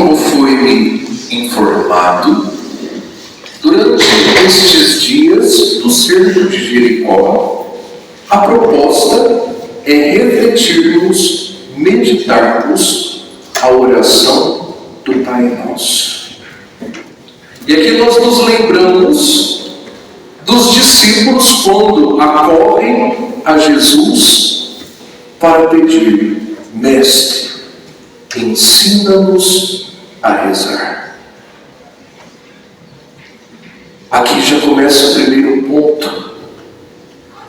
como foi-me informado, durante estes dias do cerco de Jericó, a proposta é refletirmos, meditarmos a oração do Pai Nosso. E aqui nós nos lembramos dos discípulos quando acorrem a Jesus para pedir: Mestre, ensina-nos a rezar. Aqui já começa o primeiro ponto.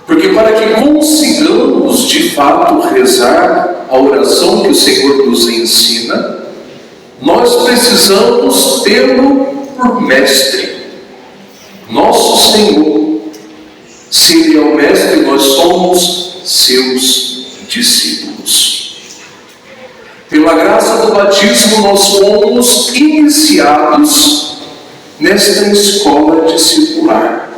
Porque para que consigamos de fato rezar a oração que o Senhor nos ensina, nós precisamos tê-lo por mestre, nosso Senhor. Se Ele é o mestre, nós somos seus discípulos. Pela graça do batismo, nós fomos iniciados nesta escola discipular.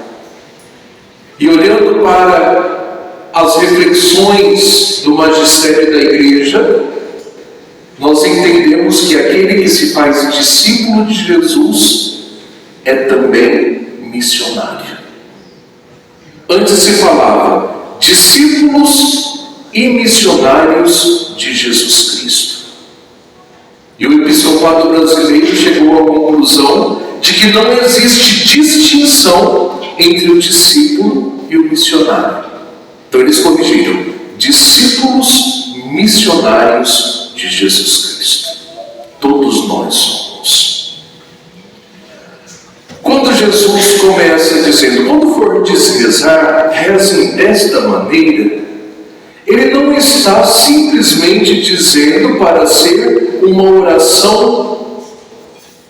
E olhando para as reflexões do magistério da Igreja, nós entendemos que aquele que se faz discípulo de Jesus é também missionário. Antes se falava discípulos e missionários de Jesus Cristo. E o episcopado brasileiro chegou à conclusão de que não existe distinção entre o discípulo e o missionário. Então eles corrigiram: discípulos missionários de Jesus Cristo. Todos nós somos. Quando Jesus começa dizendo: quando for rezar, rezem desta maneira, Ele não está simplesmente dizendo para ser uma oração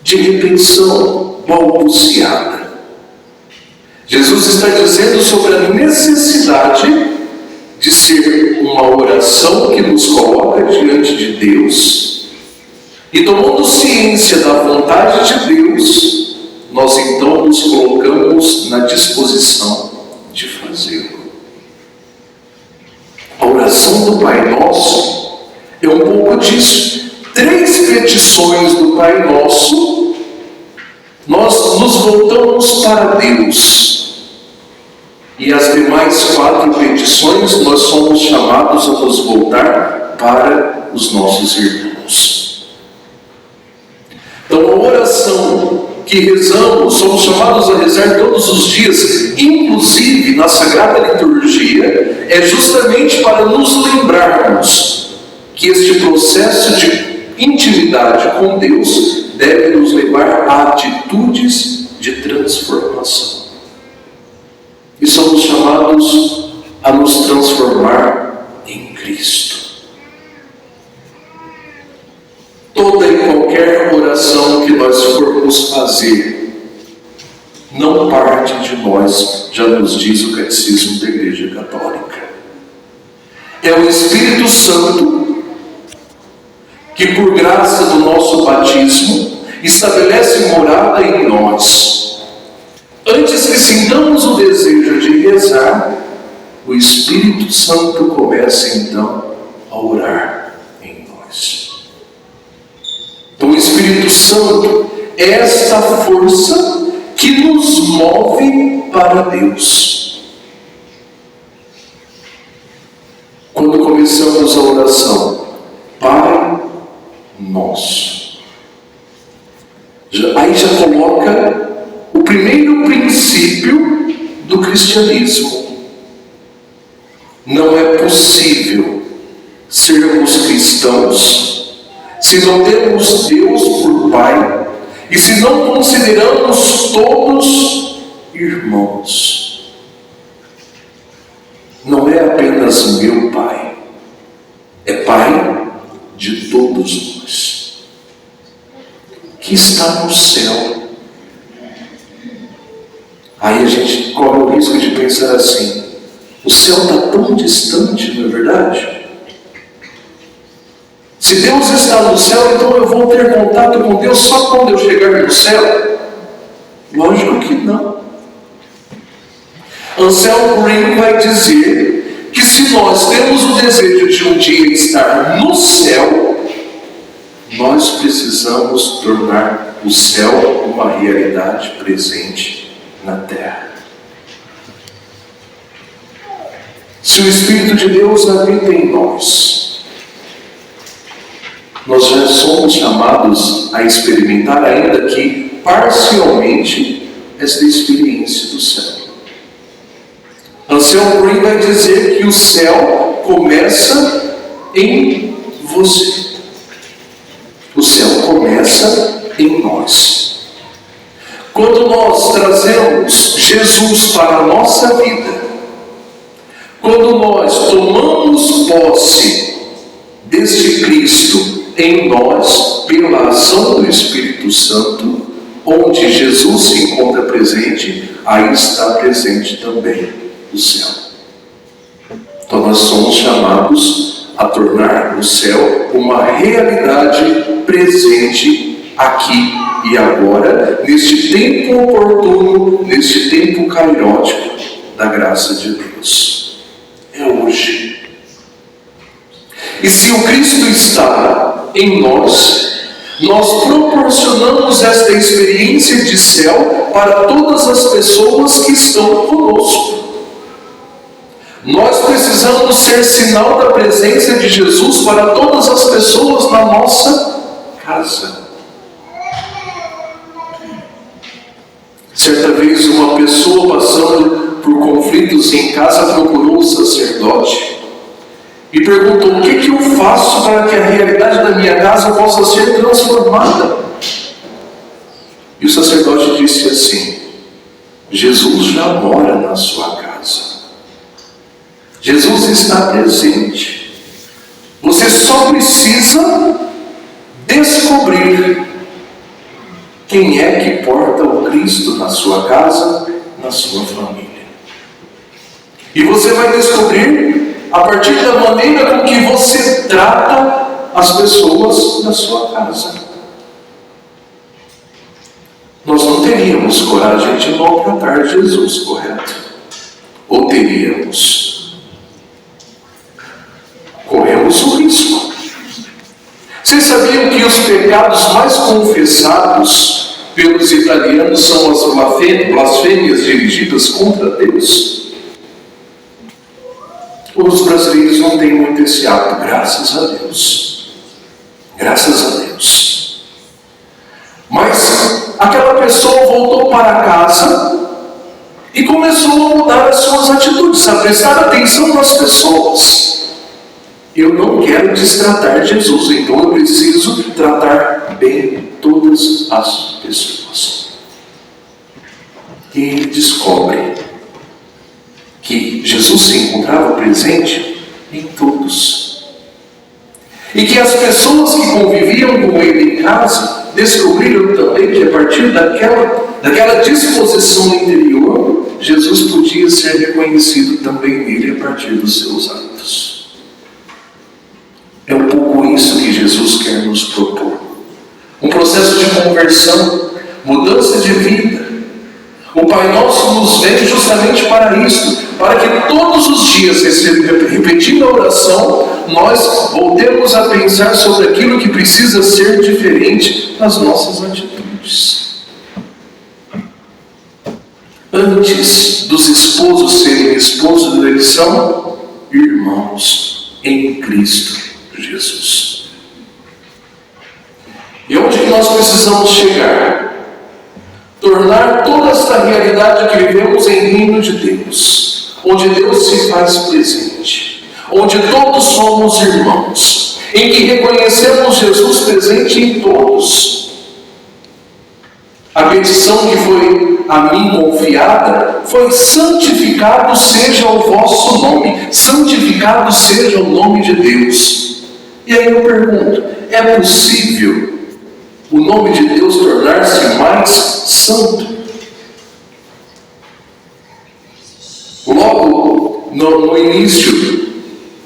de repetição balbuciada. Jesus está dizendo sobre a necessidade de ser uma oração que nos coloca diante de Deus, e tomando ciência da vontade de Deus, nós então nos colocamos na disposição de fazê-lo. A oração do Pai Nosso é um pouco disso. 3 petições do Pai Nosso, nós nos voltamos para Deus. E as demais 4 petições, nós somos chamados a nos voltar para os nossos irmãos. Então, a oração que rezamos, somos chamados a rezar todos os dias, inclusive na Sagrada Liturgia, é justamente para nos lembrarmos que este processo de intimidade com Deus deve nos levar a atitudes de transformação. E somos chamados a nos transformar em Cristo. Toda e qualquer oração que nós formos fazer não parte de nós, já nos diz o Catecismo da Igreja Católica. É o Espírito Santo que, por graça do nosso batismo, estabelece morada em nós. Antes que sintamos o desejo de rezar, o Espírito Santo começa então a orar em nós. Então o Espírito Santo é esta força que nos move para Deus. Quando começamos a oração, Pai Nosso, aí já coloca o primeiro princípio do cristianismo. Não é possível sermos cristãos se não temos Deus por Pai e se não consideramos todos irmãos. Não é apenas meu Pai, é Pai de todos nós, que está no céu. Aí a gente corre o risco de pensar assim: o céu está tão distante, não é verdade? Se Deus está no céu, então eu vou ter contato com Deus só quando eu chegar no céu? Lógico que não. Anselmo Green vai dizer que se nós temos o desejo de um dia estar no céu, nós precisamos tornar o céu uma realidade presente na terra. Se o Espírito de Deus habita em nós, nós já somos chamados a experimentar, ainda que parcialmente, esta experiência do céu. Anselmo Green vai dizer que o céu começa em você. O céu começa em nós. Quando nós trazemos Jesus para a nossa vida, quando nós tomamos posse deste Cristo em nós, pela ação do Espírito Santo, onde Jesus se encontra presente, aí está presente também o céu. Então nós somos chamados a tornar o céu uma realidade presente aqui e agora, neste tempo oportuno, neste tempo cairótico da graça de Deus. É hoje. E se o Cristo está em nós, nós proporcionamos esta experiência de céu para todas as pessoas que estão conosco. Nós precisamos ser sinal da presença de Jesus para todas as pessoas na nossa casa. Certa vez uma pessoa passando por conflitos em casa procurou o sacerdote e perguntou: o que eu faço para que a realidade da minha casa possa ser transformada? E o sacerdote disse assim: Jesus já mora na sua casa. Jesus está presente. Você só precisa descobrir quem é que porta o Cristo na sua casa, na sua família. E você vai descobrir a partir da maneira com que você trata as pessoas na sua casa. Nós não teríamos coragem de maltratar Jesus, correto? Ou teríamos? Corremos o risco. Vocês sabiam que os pecados mais confessados pelos italianos são as blasfêmias dirigidas contra Deus? Os brasileiros não têm muito esse hábito, graças a Deus. Graças a Deus. Mas aquela pessoa voltou para casa e começou a mudar as suas atitudes, a prestar atenção nas pessoas. Eu não quero destratar Jesus, então eu preciso tratar bem todas as pessoas. E ele descobre que Jesus se encontrava presente em todos. E que as pessoas que conviviam com ele em casa descobriram também que a partir daquela disposição interior, Jesus podia ser reconhecido também nele a partir dos seus atos. É um pouco isso que Jesus quer nos propor. Um processo de conversão, mudança de vida. O Pai Nosso nos vem justamente para isso, para que todos os dias, repetindo a oração, nós voltemos a pensar sobre aquilo que precisa ser diferente nas nossas atitudes. Antes dos esposos serem esposos, eles são irmãos em Cristo Jesus. E onde que nós precisamos chegar? Tornar toda esta realidade que vivemos em reino de Deus, onde Deus se faz presente, onde todos somos irmãos, em que reconhecemos Jesus presente em todos. A petição que foi a mim confiada foi: santificado seja o vosso nome, santificado seja o nome de Deus. E aí eu pergunto: é possível o nome de Deus tornar-se mais santo? Logo no início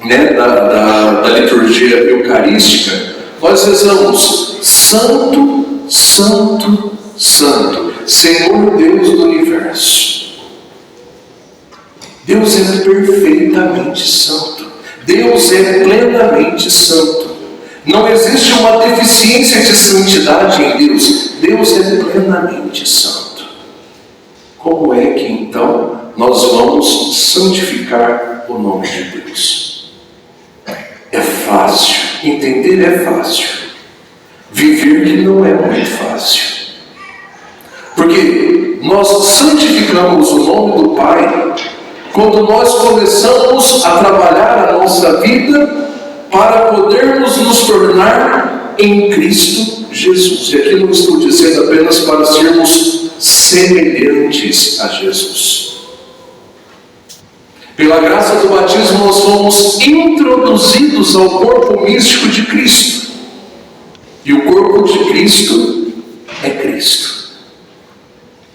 da liturgia eucarística, nós rezamos: Santo, Santo, Santo, Senhor Deus do Universo. Deus é perfeitamente santo. Deus é plenamente santo. Não existe uma deficiência de santidade em Deus. Deus é plenamente santo. Como é que então nós vamos santificar o nome de Deus? É fácil. Entender é fácil. Viver que não é muito fácil. Porque nós santificamos o nome do Pai quando nós começamos a trabalhar a nossa vida para podermos nos tornar em Cristo Jesus. E aqui não estou dizendo apenas para sermos semelhantes a Jesus. Pela graça do batismo nós fomos introduzidos ao corpo místico de Cristo. E o corpo de Cristo é Cristo.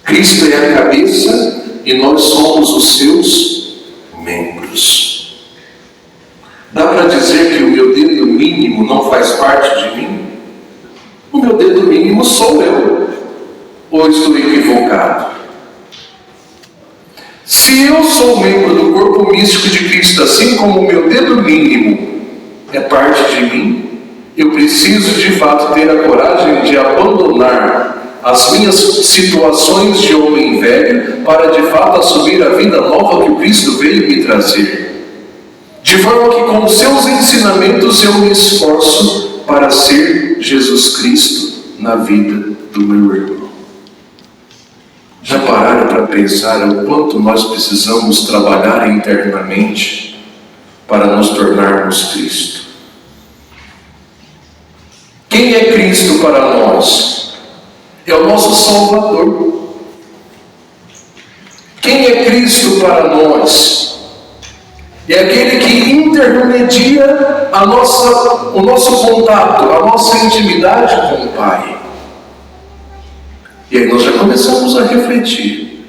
Cristo é a cabeça e nós somos os seus membros. Dá para dizer que o meu dedo mínimo não faz parte de mim? O meu dedo mínimo sou eu. Ou estou equivocado? Se eu sou membro do corpo místico de Cristo, assim como o meu dedo mínimo é parte de mim, eu preciso de fato ter a coragem de abandonar as minhas situações de homem velho para de fato assumir a vida nova que o Cristo veio me trazer. De forma que com seus ensinamentos eu me esforço para ser Jesus Cristo na vida do meu irmão. Já pararam para pensar o quanto nós precisamos trabalhar internamente para nos tornarmos Cristo? Quem é Cristo para nós? É o nosso Salvador. Quem é Cristo para nós? É aquele que intermedia o nosso contato, a nossa intimidade com o Pai. E aí nós já começamos a refletir.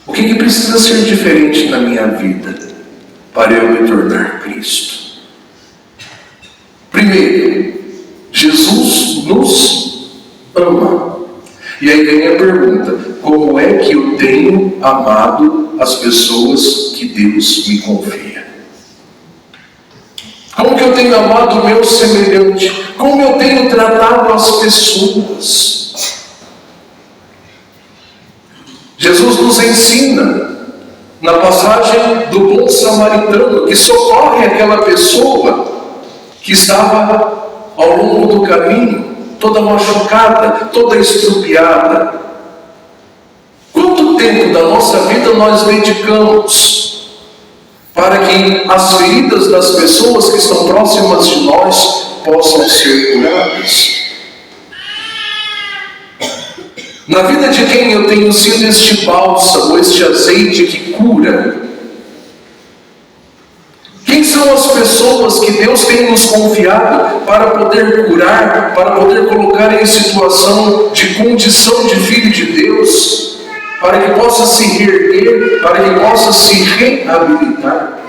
O que precisa ser diferente na minha vida para eu me tornar Cristo? Primeiro, Jesus nos ama. E aí vem a pergunta: como é que eu tenho amado as pessoas que Deus me confia? Como que eu tenho amado o meu semelhante? Como eu tenho tratado as pessoas? Jesus nos ensina na passagem do bom samaritano que socorre aquela pessoa que estava ao longo do caminho, toda machucada, toda estrupiada. Quanto tempo da nossa vida nós dedicamos para que as feridas das pessoas que estão próximas de nós possam ser curadas? Na vida de quem eu tenho sido este bálsamo, este azeite que cura? Quem são as pessoas que Deus tem nos confiado para poder curar, para poder colocar em situação de condição de filho de Deus, para que possa se reerguer, para que possa se reabilitar?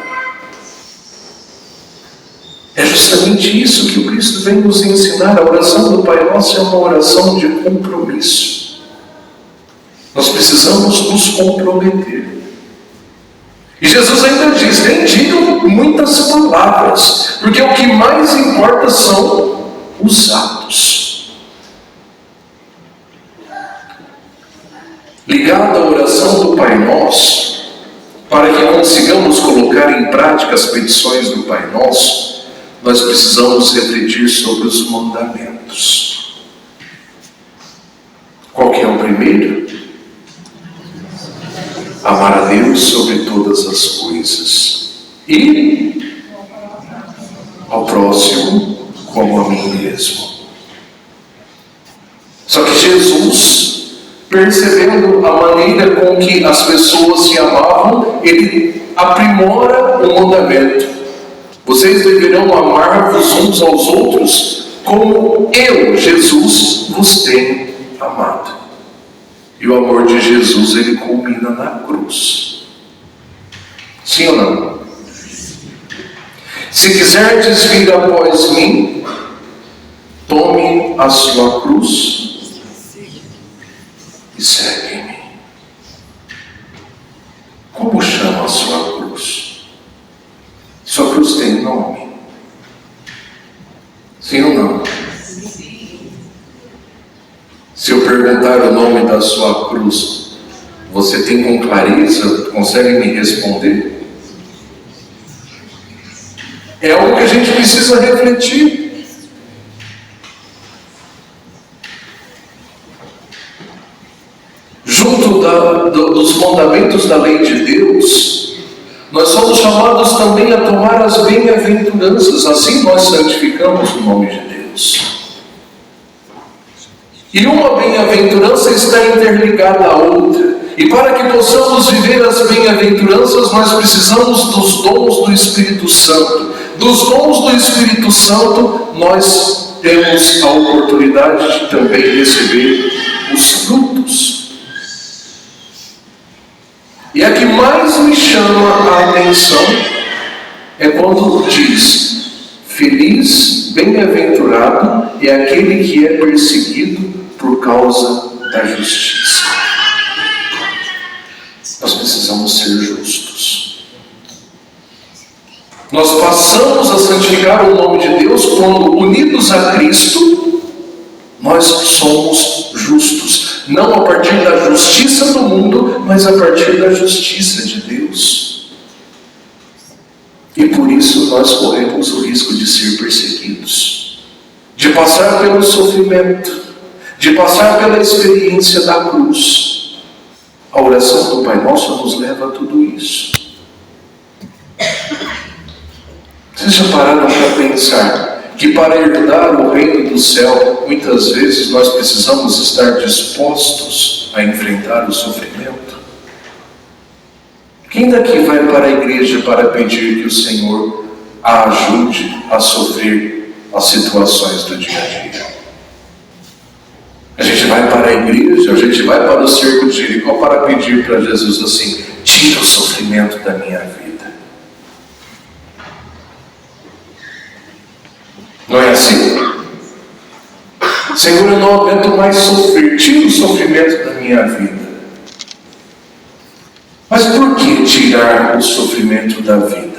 É justamente isso que o Cristo vem nos ensinar. A oração do Pai Nosso é uma oração de compromisso. Nós precisamos nos comprometer. E Jesus ainda diz: nem digam muitas palavras, porque o que mais importa são os atos. Ligado à oração do Pai Nosso, para que consigamos colocar em prática as petições do Pai Nosso, nós precisamos refletir sobre os mandamentos. Qual que é o primeiro? Amar a Deus sobre todas as coisas e ao próximo como a mim mesmo. Só que Jesus, percebendo a maneira com que as pessoas se amavam, ele aprimora o mandamento: vocês deverão amar-vos uns aos outros como eu, Jesus, vos tenho amado. E o amor de Jesus, ele culmina na cruz. Sim ou não? Se quiserdes vir após mim, tome a sua cruz e segue-me. Como chama a sua cruz? Sua cruz tem nome. Se eu perguntar o nome da sua cruz, você tem com clareza, consegue me responder? É algo que a gente precisa refletir. Junto dos mandamentos da lei de Deus, nós somos chamados também a tomar as bem-aventuranças, assim nós santificamos o nome de Deus. E uma bem-aventurança está interligada à outra. E para que possamos viver as bem-aventuranças, nós precisamos dos dons do Espírito Santo. Dos dons do Espírito Santo, nós temos a oportunidade de também receber os frutos. E a que mais me chama a atenção é quando diz: feliz, bem-aventurado é aquele que é perseguido por causa da justiça. Nós precisamos ser justos. Nós passamos a santificar o nome de Deus quando, unidos a Cristo, nós somos justos. Não a partir da justiça do mundo, mas a partir da justiça de Deus. E por isso nós corremos o risco de ser perseguidos, de passar pelo sofrimento, de passar pela experiência da cruz. A oração do Pai Nosso nos leva a tudo isso. Vocês já pararam para pensar que para herdar o reino do céu, muitas vezes nós precisamos estar dispostos a enfrentar o sofrimento? Quem daqui vai para a igreja para pedir que o Senhor a ajude a sofrer as situações do dia a dia? A gente vai para a igreja, a gente vai para o cerco de Jericó para pedir para Jesus assim: tira o sofrimento da minha vida. Não é assim? Senhor, eu não aguento mais sofrer, tira o sofrimento da minha vida. Mas por que tirar o sofrimento da vida?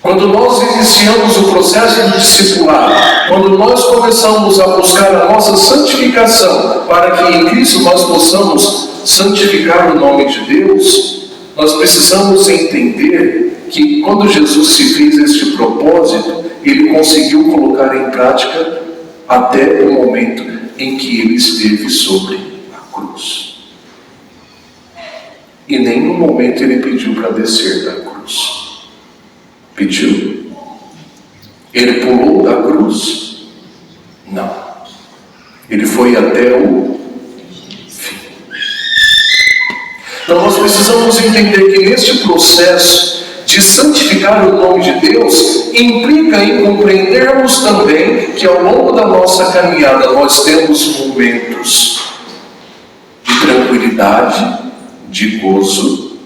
Quando nós iniciamos o processo de discipulado, quando nós começamos a buscar a nossa santificação, para que em Cristo nós possamos santificar o nome de Deus, nós precisamos entender que quando Jesus se fez este propósito, Ele conseguiu colocar em prática até o momento em que Ele esteve sobre a cruz. E em nenhum momento Ele pediu para descer da cruz. Pediu? Ele pulou da cruz? Não. Ele foi até o fim. Então nós precisamos entender que neste processo de santificar o nome de Deus implica em compreendermos também que ao longo da nossa caminhada nós temos momentos de tranquilidade, de gozo,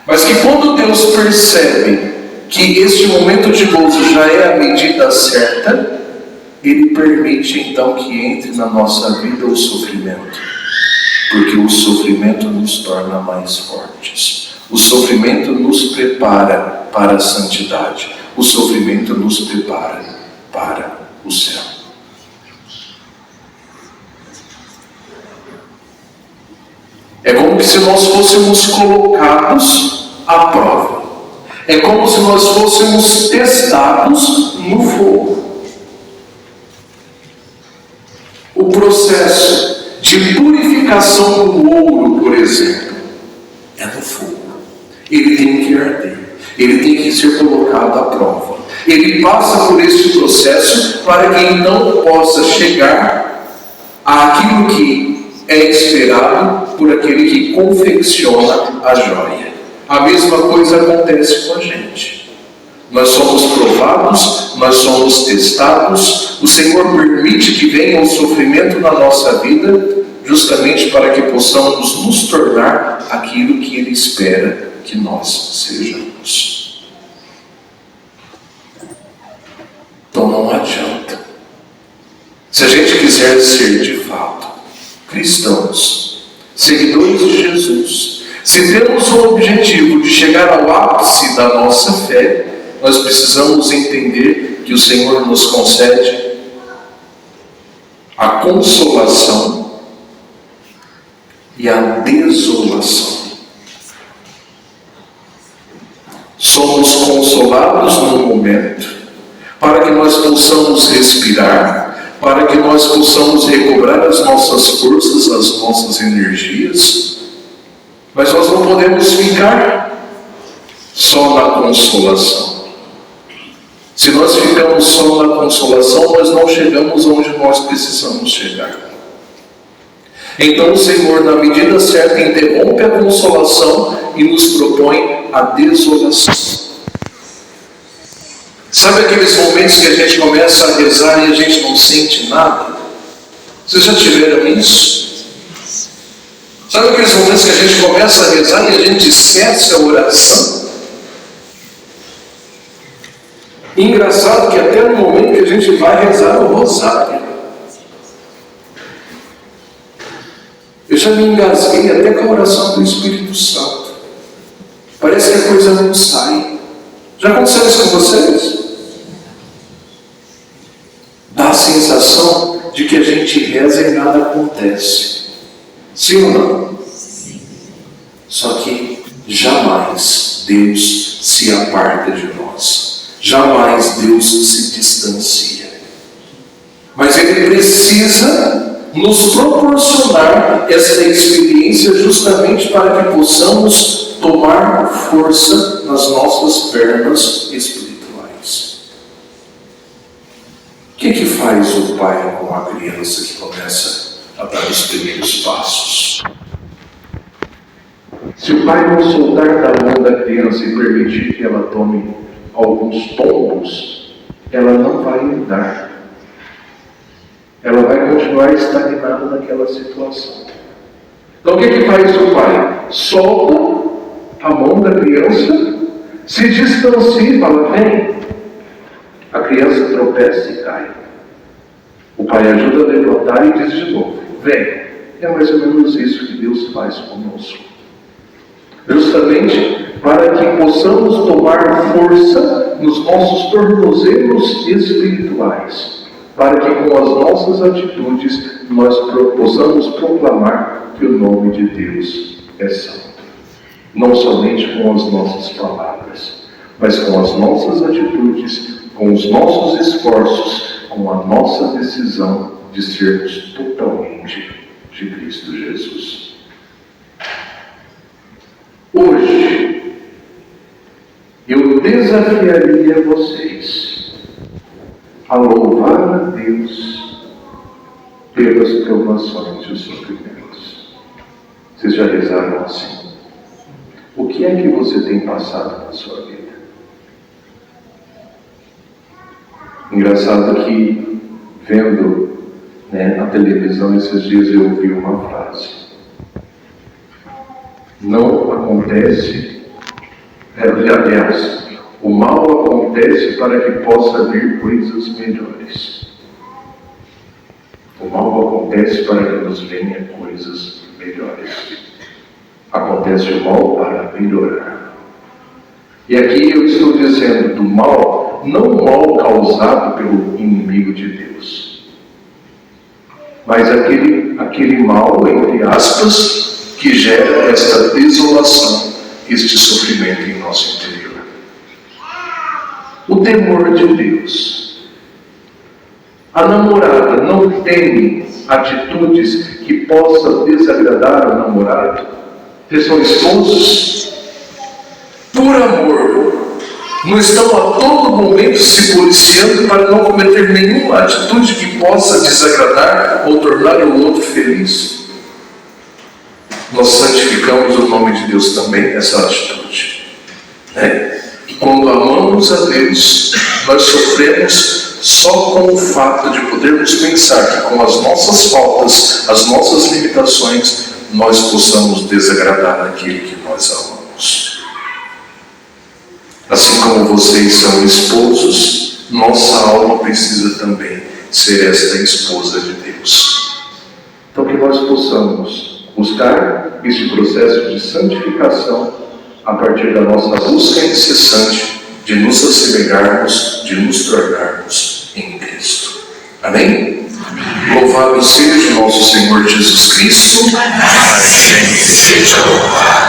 mas que quando Deus percebe que este momento de gozo já é a medida certa, Ele permite então que entre na nossa vida o sofrimento, porque o sofrimento nos torna mais fortes. O sofrimento nos prepara para a santidade. O sofrimento nos prepara para o céu. É como se nós fôssemos colocados à prova. É como se nós fôssemos testados no fogo. O processo de purificação do ouro, por exemplo, é no fogo. Ele tem que arder. Ele tem que ser colocado à prova. Ele passa por este processo para que então possa chegar àquilo que é esperado por aquele que confecciona a joia. A mesma coisa acontece com a gente. Nós somos provados, nós somos testados. O Senhor permite que venha o sofrimento na nossa vida, justamente para que possamos nos tornar aquilo que Ele espera que nós sejamos. Então não adianta. Se a gente quiser ser de fato cristãos, seguidores de Jesus, se temos o objetivo de chegar ao ápice da nossa fé, nós precisamos entender que o Senhor nos concede a consolação e a desolação. Somos consolados no momento, para que nós possamos respirar, para que nós possamos recobrar as nossas forças, as nossas energias, mas nós não podemos ficar só na consolação. Se nós ficamos só na consolação, nós não chegamos onde nós precisamos chegar. Então o Senhor, na medida certa, interrompe a consolação e nos propõe a desolação. Sabe aqueles momentos que a gente começa a rezar e a gente não sente nada? Vocês já tiveram isso? Sabe aqueles momentos que a gente começa a rezar e a gente esquece a oração? Engraçado que até no momento que a gente vai rezar o rosário, eu já me engasguei até com a oração do Espírito Santo. Parece que a coisa não sai. Já aconteceu isso com vocês? Dá a sensação de que a gente reza e nada acontece. Sim ou não? Sim. Só que jamais Deus se aparta de nós. Jamais Deus se distancia. Mas Ele precisa nos proporcionar essa experiência justamente para que possamos tomar força nas nossas pernas espirituais. O que faz o pai com a criança que começa a dar os primeiros passos? Se o pai não soltar da mão da criança e permitir que ela tome alguns tombos, ela não vai andar. Ela vai continuar estagnada naquela situação. Então o que faz o pai? Solta a mão da criança, se distancia e fala, vem. A criança tropeça e cai. O pai ajuda a levantar e diz de novo, vem. É mais ou menos isso que Deus faz conosco. Justamente para que possamos tomar força nos nossos tornozelos espirituais, para que com as nossas atitudes nós possamos proclamar que o nome de Deus é santo. Não somente com as nossas palavras, mas com as nossas atitudes, com os nossos esforços, com a nossa decisão de sermos totalmente de Cristo Jesus. Hoje, eu desafiaria vocês a louvar a Deus pelas provações e os sofrimentos. Vocês já rezaram assim? O que é que você tem passado na sua vida? Engraçado que, vendo na televisão esses dias, eu ouvi uma frase. Não acontece, aliás, o mal acontece para que possa vir coisas melhores. O mal acontece para que nos venham coisas melhores. Acontece o mal para melhorar. E aqui eu estou dizendo do mal, não o mal causado pelo inimigo de Deus, mas aquele mal, entre aspas, que gera esta desolação, este sofrimento em nosso interior. O temor de Deus. A namorada não tem atitudes que possam desagradar o namorado? Vocês são esposos? Por amor, não estão a todo momento se policiando para não cometer nenhuma atitude que possa desagradar ou tornar o outro feliz. Nós santificamos o nome de Deus também nessa atitude. E quando amamos a Deus, nós sofremos só com o fato de podermos pensar que com as nossas faltas, as nossas limitações, nós possamos desagradar aquele que nós amamos. Assim como vocês são esposos, nossa alma precisa também ser esta esposa de Deus. Então que nós possamos buscar esse processo de santificação a partir da nossa busca incessante de nos assemelharmos, de nos tornarmos em Cristo. Amém? Louvado Louvado seja o nosso Senhor Jesus Cristo. Para sempre seja louvado.